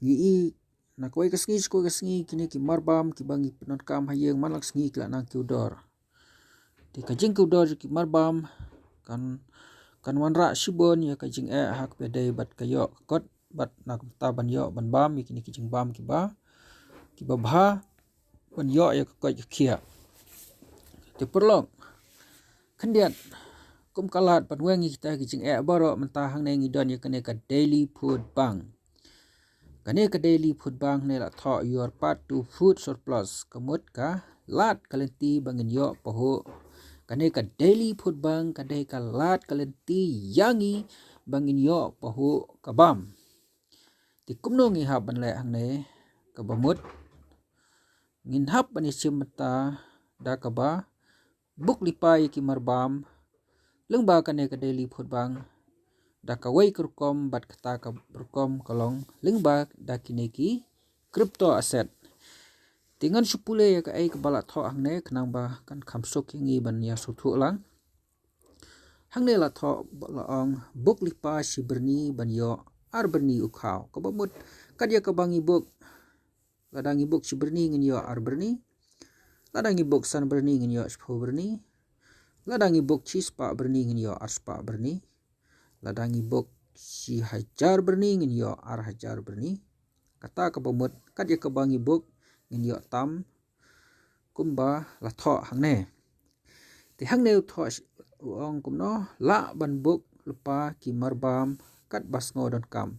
ngi nak wai kasngi sko kasngi kini ki marbam ki bangi penon kam hayeng malak sngi kla nang ki udor ti kajing ki udor ki marbam kan wanra shibon ya kajing hak bedai bat kayo kot bat nak ta ban yo ban bam kini kijing bam ki ba bha ban yo ya ko kia ti perlong kendiat kum kalat ban wengi kita kijing baro mentah hang nengi don ya kene ka daily food bank kane ka daily food bank ne la tho your part to food surplus kamut ka lat kalenti bangin yo paho kane ka daily food bank kade ka lat kalenti yangi bangin yo paho kabam ti kumno ngi hab ban le hang ne ka bamut ngin hab ban isimta da ka ba buk lipai ki marbam lengba kane ka daily food bank da ka wai kurkom bat kata ka berkom kolong lingba da kineki crypto asset tingan supule ya ka ai ka bala tho hangne knang ba kan khamsok ngi ban ya suthu lang hangne la tho laong buk lipa siberni ban yo arberni ukhaw ka bamut kadya ka bangi buk ladangi buk siberni ngin yo arberni ladangi buk san berni ngin yo spho berni ladangi buk chispa berni ngin yo arspa berni ladangi bok si hajar berni ngin yo ar hajar berni kata ka bamut kadya ka bangi bok ngin yo tam kumba la tho hangne ti hangne tho ong kumno la ban bok lupa ki marbam kat basngo.com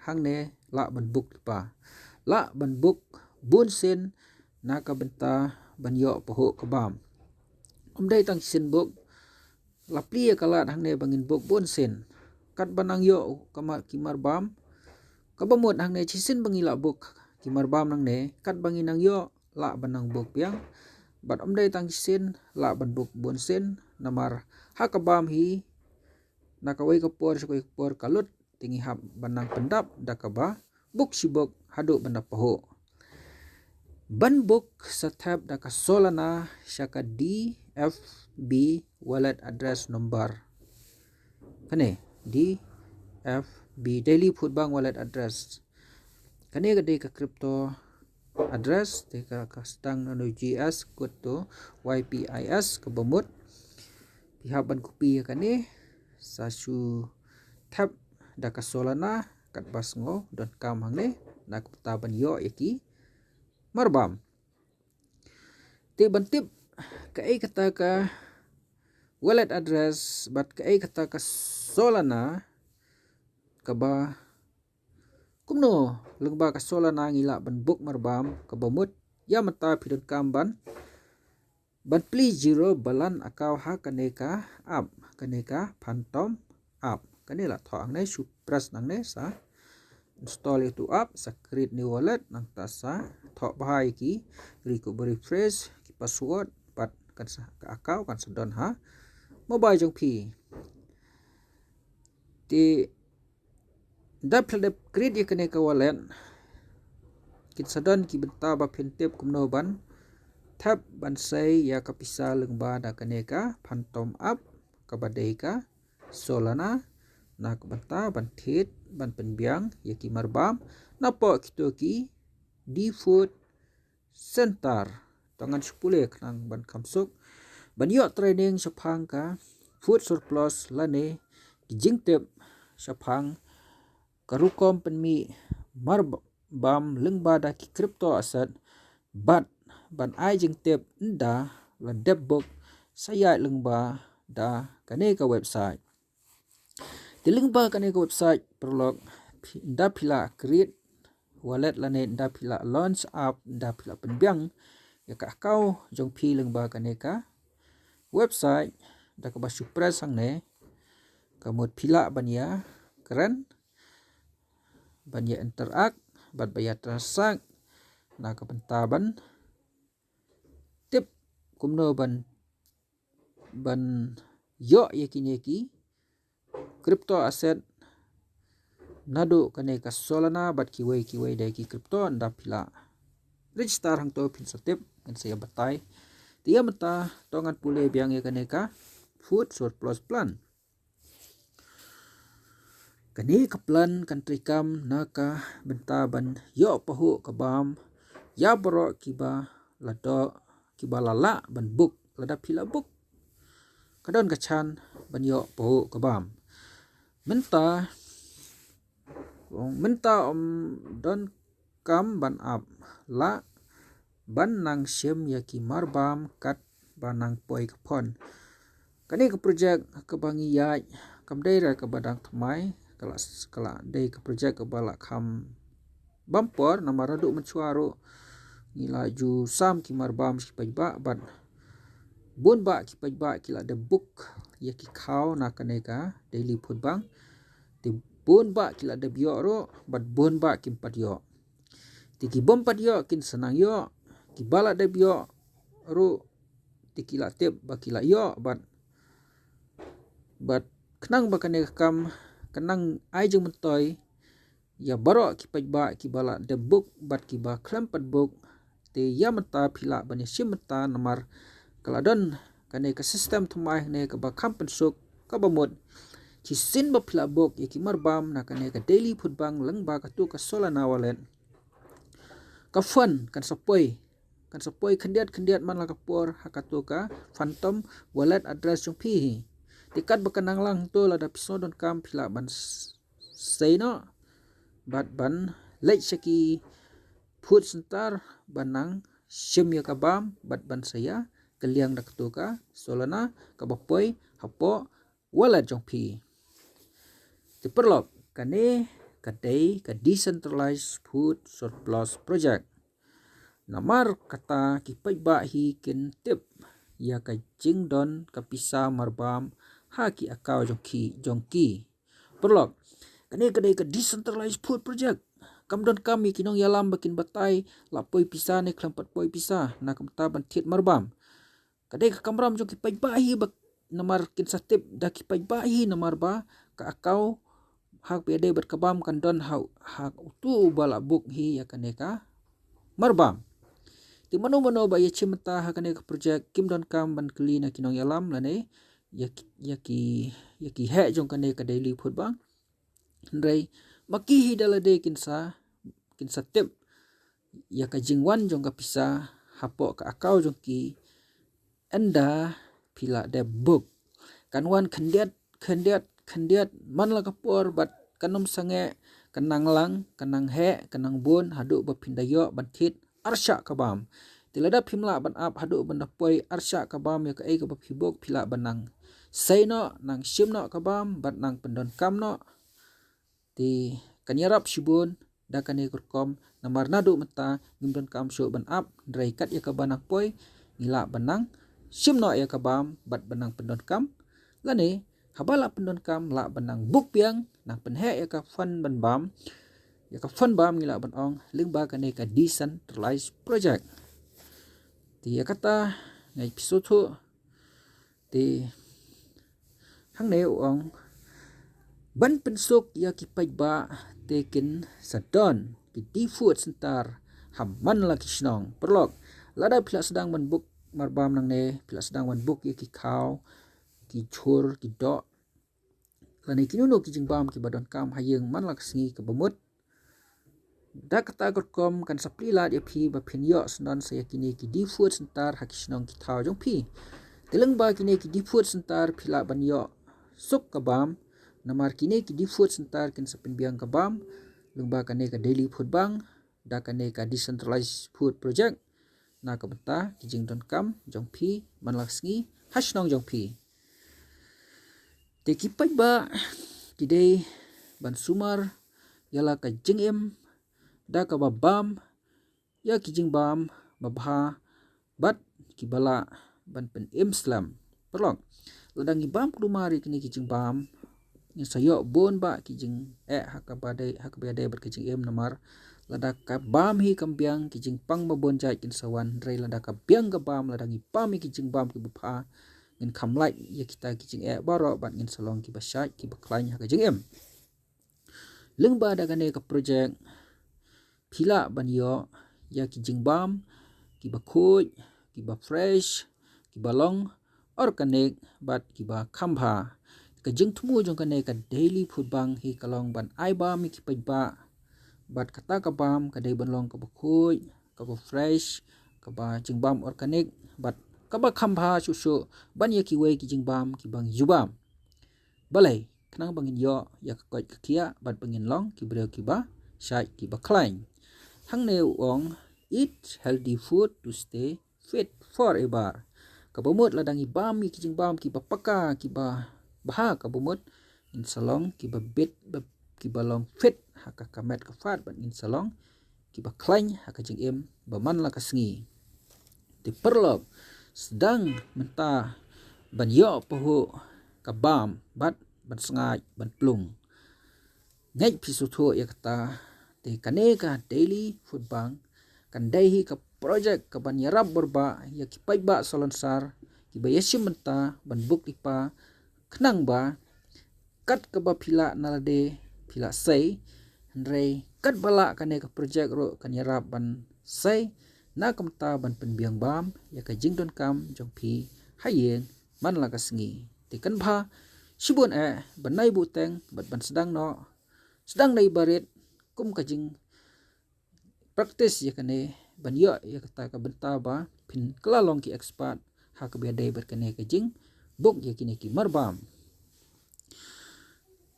hangne la ban bok lupa la ban bok bunsen naka benta ban yo poho kabam umdai tang sin bok lapli kalat hangne bangin bok bonsen kat banang yo kama kimar bam kabamut hangne chisin bangila bok kimar bam nang ne kat bangin nang yo la banang bok piang bat omdai tang chisin la ban bok bonsen namar hakabam hi nakawai kapor sakoi kapor kalut tingi hab banang pendap dakaba bok sibok hadu bandap paho ban bok satap daka solana syaka DFB wallet address number kane DFB daily food bank wallet address kane gade ka crypto address te ka stang no GS kut to YPIS ka bamut pihaban kopi kane sasu tap daka solana kat basngo.com hangne nak taban yo yaki marbam te bantip kai kata ka wallet address bat kai kata ka solana kaba kumno lengba ka solana ngila ban book marbam kabamut ya mata pidon kamban ban pli zero balan akaw ha kaneka up kaneka phantom up kanela tho angnai supras nangne sa install itu app sa create new wallet nang tasa tho bahai ki recovery phrase ki password pat kan sa ka account kan sadon ha mobile jong pi ti dap create kene ka wallet kit sadon ki benta ba phintep kumno ban tap ban sai ya kapisa lengba da kene ka phantom app kabadai ka solana nak benta ban thit ban penbiang yaki marbam napo kitoki di food center tangan 10 nang ban kamsuk ban yo training saphang ka food surplus lane kijingtep saphang karukom penmi marbam lengba da ki crypto asset bat ban ai jingtep nda la debok saya lengba da kane ka website dilengba kane ka website perlok nda pila create wallet lane nda pila launch app nda pila penbiang ya ka kau jong pi lengba kane ka website da ka basu press hangne kamut pila bania keren bania interact bat bayar transak na ka bentaban tip kumno ban yo yeki crypto asset nado kane ka solana bat kiwai dai ki crypto nda pila register hang to pin satip kan saya batai dia mata tongan pule biang ya kane ka food surplus plan Kani kaplan kan trikam naka bentaban yo pahu kabam ya boro kiba lado kiba lala ban buk lada pila buk kadon kachan ban yo pahu kabam menta don kam ban ap la ban nang shem ya ki marbam kat banang poi kapon kani ke projek ke bangi yai kam dai ra ke badang thamai kala dai ke projek ke bala kham bampor namara du mencuaro nila ju sam ki marbam ki pajba ban bun ba ki pajba ki la de book ya ki khaw na kaneka daily food bang ti bun ba ki la de bio ro bat bun ba ki pat yo ti ki bom pat yo kin senang yo ki bala de bio ro ti ki la tep ba ki la yo bat kenang ba kaneka kam kenang ai jeng mentoy ya baro ki pajba ki bala de book bat ki ba klampat book te ya mata phila bani simta namar kaladon kane ka system thumai ne ka ba kham pensuk ka ba mod ki sin ba phila book ya ki marbam na kane ka daily food bang lang ba ka tu ka solana wallet ka fun kan sapoi khandiat man la ka por hakatu ka phantom wallet address jong phi tikat ba kanang lang to la da pisodon kam phila ban sei no bat ban lech saki food center banang shimya kabam bat ban saya kaliang dak tu ka solana ka bapoi hapo wallet jong phi ti perlop kane kadai ka decentralized food surplus project namar kata ki paiba hi kin tip ya ka jingdon ka pisa marbam ha ki akaw jong ki perlop kane kadai ka decentralized food project kamdon kami kinong yalam bakin batai lapoi pisa ne klampat poi pisa na kamta ban thiet marbam kadai ka kamram jo ki paibahi bak namar kin satip da ki paibahi namar ba ka akaw hak pede ber kabam kan don hak utu bala buk hi ya kaneka marbam ti mano ba ya chimta ha kaneka project kim don kam ban kli na kinong yalam lane ya ki he jong kaneka daily food bang ndrai maki hidala de kinsa tip ya ka jingwan jong ka pisa hapo ka akaw jong ki enda pila de book kanwan khandiat man la ka por bat kanom sange kanang lang kanang he kanang bun hadu ba pindayo ban thit arsha kabam tilada phimla ban ap hadu ban poi arsha kabam ya ka ei ka ba phibok phila banang saino nang shimno kabam bat nang pendon kamno ti kanyarap shibun da kane kurkom namar nadu mata ngimdon kam sho ban ap drai kat ya ka banak poi ngila banang shimno ya kabam bat banang pendon kam lane habala pendon kam la banang buk piang nang penhe ya ka fan ban bam ya ka fan bam ngila ban ong lingba kane ka decentralized project ti ya kata ngai episode thu ti hang ne ong ban pensuk ya ki paiba tekin sadon ki di food center hamman la kisnong perlok lada pila sedang ban buk marbam nang ne pila sedang ban buk ya ki khaw ki chur ki do lani kinuno ki jingbam ki badon kam hayeng man la sngi ka bamut da kata gorkom kan sapli la ya phi ba phin yo snon sa yakini ki di food center hakisnong ki thaw jong phi teleng ba kini ki di food center phila ban yo suk kabam namar kini ki di food center kin sapin biang kabam lungba kane ka daily food bang da kane ka decentralized food project na ka bata ki jingdon kam jong phi manlaksngi hasnong jong phi te ki pai ba ki dei ban sumar yala ka jingem da ka babam ya ki jingbam babha bat ki bala ban pen imslam perlong ladang ibam kumari kini ki jingbam sayo bon ba kijing hakabade berkijing namar lada ka bam hi kambiang kijing pang babon jai kin sawan drai lada ka biang ka bam lada ngi pam hi kijing bam ki bupha ngin khamlai ya kita kijing baro bat ngin salong ki basai ki baklain ha kijing lengba da kane ka project phila banyo ya kijing bam ki bakhoj ki ba fresh ki balong or kanek bat ki ba khambha kajing tumu jong kane ka daily food bang hi kalong ban ai ba mi ki pai ba bat kata ka bam ka dei ban long ka ba khui ka ba fresh ka ba jing bam organic bat ka ba khamba chu chu ban ye ki we ki jing bam ki bang yubam balai knang bangin yo ya ka koi ka kia bat bangin long ki breu ki ba shai ki ba klain hang ne ong eat healthy food to stay fit forever ka bomot ladang ibam mi ki jing bam ki ba paka ki ba baha ka bomot in salong ki ba bit ba ki ba long fit haka kamet ka fat ban in salong ki ba klain haka jing em ba man la ka sngi ti perlop sedang menta ban yo poho ka bam bat ban sngai ban plung ngai pisu tho ya kata te kane ka daily food bank kan dai hi ka project ka ban yarab berba ya ki pai ba solonsar ki ba yesim menta ban buk dipa khnang ba kat ka ba phila nalade phila sei ndrei kat bala kane ka project ro kan yarab ban sei na kamta ban penbiang bam ya ka jingdon kam jong phi hayeng man la ka sngi te kan bha shibun ban nai bu teng bat ban sedang no sedang nai barit kum ka jing practice ya kane ban yo ya kata ka benta ba pin klalong ki expert ha ka be dai ber kane ka jing buk ya kine ki marbam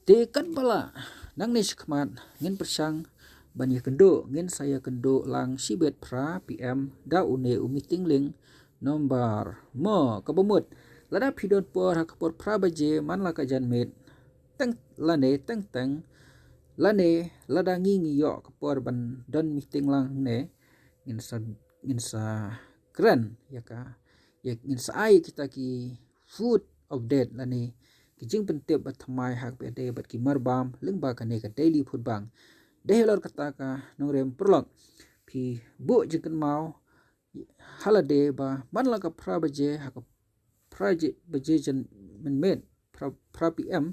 te kan bala nang ne shikmat ngin persang ban ya kendo ngin saya kendo lang sibet pra pm da une meeting ling nomor mo ka bomut lada pidon por ha ka por pra baje man la ka jan met teng lane teng teng lane lada ngi yo ka por ban don meeting lang ne ngin sa kran ya ka ya ngin sa ai kita ki food update lane ki jing pentep bat thamai hak be de bat ki marbam lingba ka ne ka daily food bang de helor kata ka nongrem perlok phi bu jingkan mau halade ba man la ka pra baje hak praje baje jan men met pra pm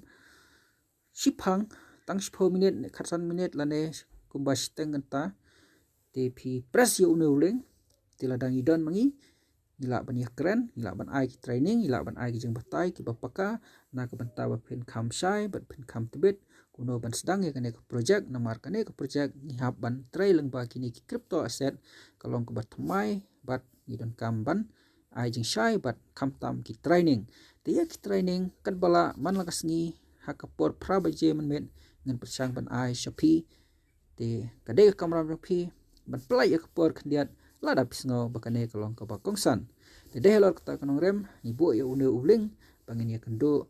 shipang tang 10 minit khatsan minit lane kumba steng ta te phi press yo ne uling tiladang idon mangi ila ban ya kren ila ban ai ki training ila ban ai ki jeng batai ki bapaka na ka banta ba phin kham shai bat phin kham tibet kuno ban sedang ya kane ka project namar kane ka project ni hab ban trai leng ba kini ki crypto asset kalong ka bat mai bat idon kam ban ai jeng shai bat kham tam ki training te ya ki training kan bala man la ka sngi hakapor pra ba je man men ngan persang ban ai shopee te kade kamera phi ban plai ya kapor khndiat lada pisngo bakane kalong ka ba kongsan te de helor kata kanong rem ni bo ya une uling bangin ya kendo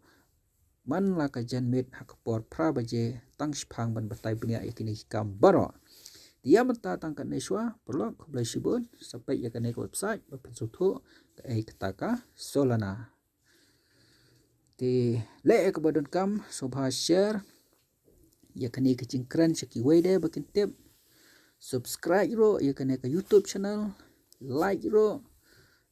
man la ka jan met hakapor pra ba je tang shphang ban batai punya yakini kam baro dia menta tangkat neswa perlu kublai sibun sampai ya kane website bapen sutho ka ai kata ka solana te le ek badon kam sobha share ya kane ka jingkran shaki wede bakin tip subscribe ro ya kane ka YouTube channel like ro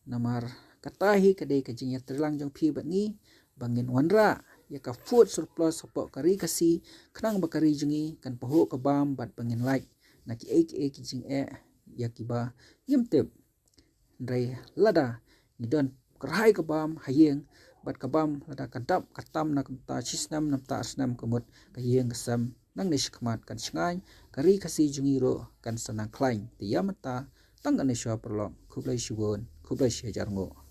namar katahi kade ka jing ya terlang jong phi bangi bangin wanra ya ka food surplus sopo kari kasi khnang bakari jungi kan paho ka bam bat bangin like na ki ki jing ya ki ba yim tip ndrai lada ni don krai ka bam hayeng bat ka bam lada kadap katam na ta chisnam nam ta asnam kamut ka yeng kasam nang ni shikmat kan shngai kari kasi jungi ro kan sanang klain ti yamata tang an shwa perlo khublai shibon khublai shejar ngo